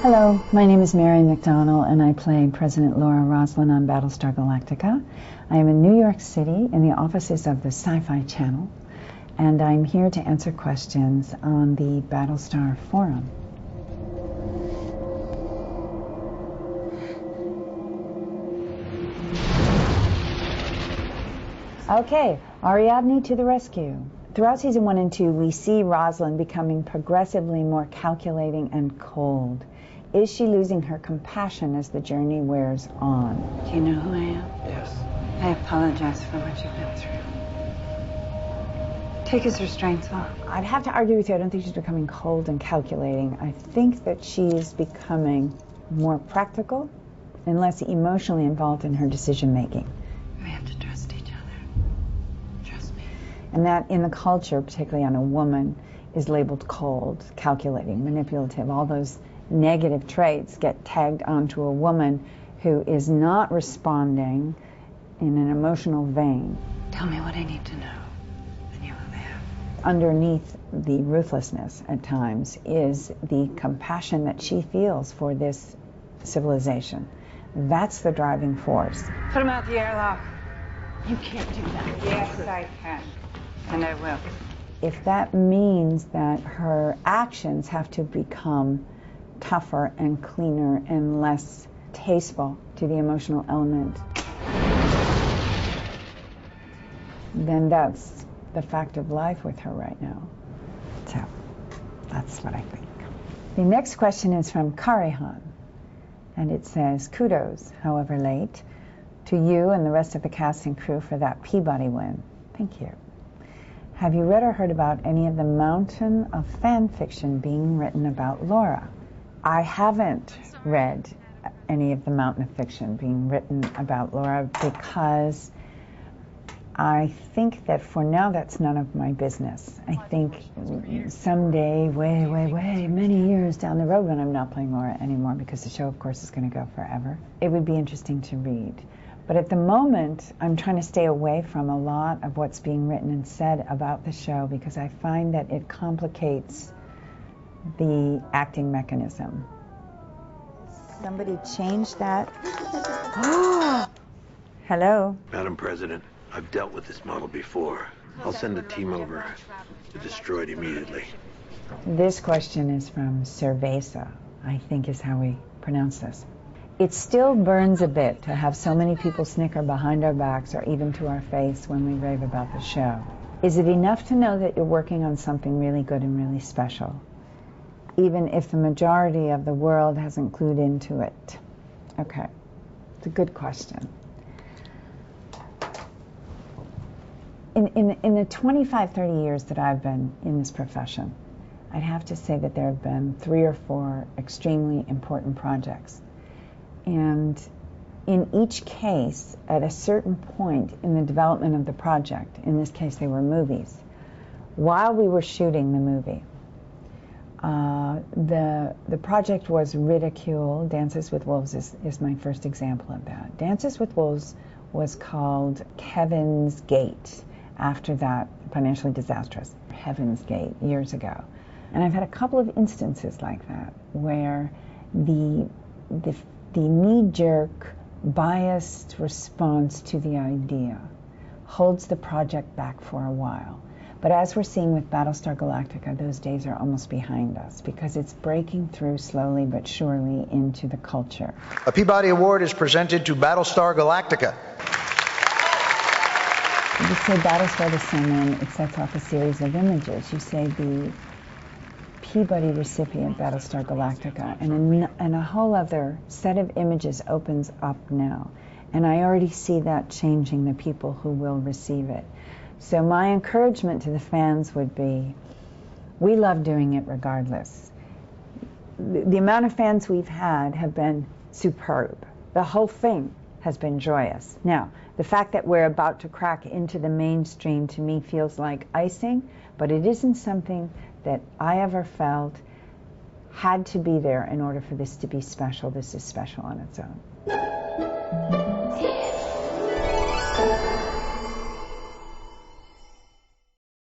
Hello, my name is Mary McDonnell, and I played President Laura Roslin on Battlestar Galactica. I am in New York City in the offices of the SciFi channel, and I'm here to answer questions on the Battlestar forum. Okay, Ariadne to the rescue. Throughout season 1 and 2, we see Roslin becoming progressively more calculating and cold. Is she losing her compassion as the journey wears on? Do you know who I am? Yes. I apologize for what you've been through. Take his restraints off. I'd have to argue with you. I don't think she's becoming cold and calculating. I think that she's becoming more practical and less emotionally involved in her decision-making. We have to trust each other. Trust me. And that in the culture, particularly on a woman, is labeled cold, calculating, manipulative. All those negative traits get tagged onto a woman who is not responding in an emotional vein. Tell me what I need to know, and you will live. Underneath the ruthlessness at times is the compassion that she feels for this civilization. That's the driving force. Put him out the airlock. You can't do that. Yes, I can. And I will. If that means that her actions have to become tougher and cleaner and less tasteful to the emotional element, then that's the fact of life with her right now. So that's what I think. The next question is from Karihan, and it says, kudos, however late, to you and the rest of the cast and crew for that Peabody win. Thank you. Have you read or heard about any of the mountain of fan fiction being written about Laura? I haven't read any of the mountain of fiction being written about Laura because I think that for now that's none of my business. I think someday, way, many years down the road when I'm not playing Laura anymore, because the show, of course, is going to go forever, it would be interesting to read. But at the moment, I'm trying to stay away from a lot of what's being written and said about the show because I find that it complicates the acting mechanism. Somebody change that. Hello. Madam President, I've dealt with this model before. I'll send a team over to destroy it immediately. This question is from Cerveza, I think is how we pronounce this. It still burns a bit to have so many people snicker behind our backs or even to our face when we rave about the show. Is it enough to know that you're working on something really good and really special, even if the majority of the world hasn't clued into it? Okay, it's a good question. In the 25, 30 years that I've been in this profession, I'd have to say that there have been 3 or 4 extremely important projects. And in each case, at a certain point in the development of the project, in this case they were movies, while we were shooting the movie, the project was ridiculed. Dances with Wolves is my first example of that. Dances with Wolves was called Heaven's Gate after that financially disastrous Heaven's Gate years ago. And I've had a couple of instances like that where the knee-jerk, biased response to the idea holds the project back for a while. But as we're seeing with Battlestar Galactica, those days are almost behind us because it's breaking through slowly but surely into the culture. A Peabody Award is presented to Battlestar Galactica. You say Battlestar to someone, it sets off a series of images. You say the Peabody recipient, Battlestar Galactica, and a whole other set of images opens up now. And I already see that changing the people who will receive it. So my encouragement to the fans would be, we love doing it regardless. The amount of fans we've had have been superb. The whole thing has been joyous. Now, the fact that we're about to crack into the mainstream to me feels like icing, but it isn't something that I ever felt had to be there in order for this to be special. This is special on its own.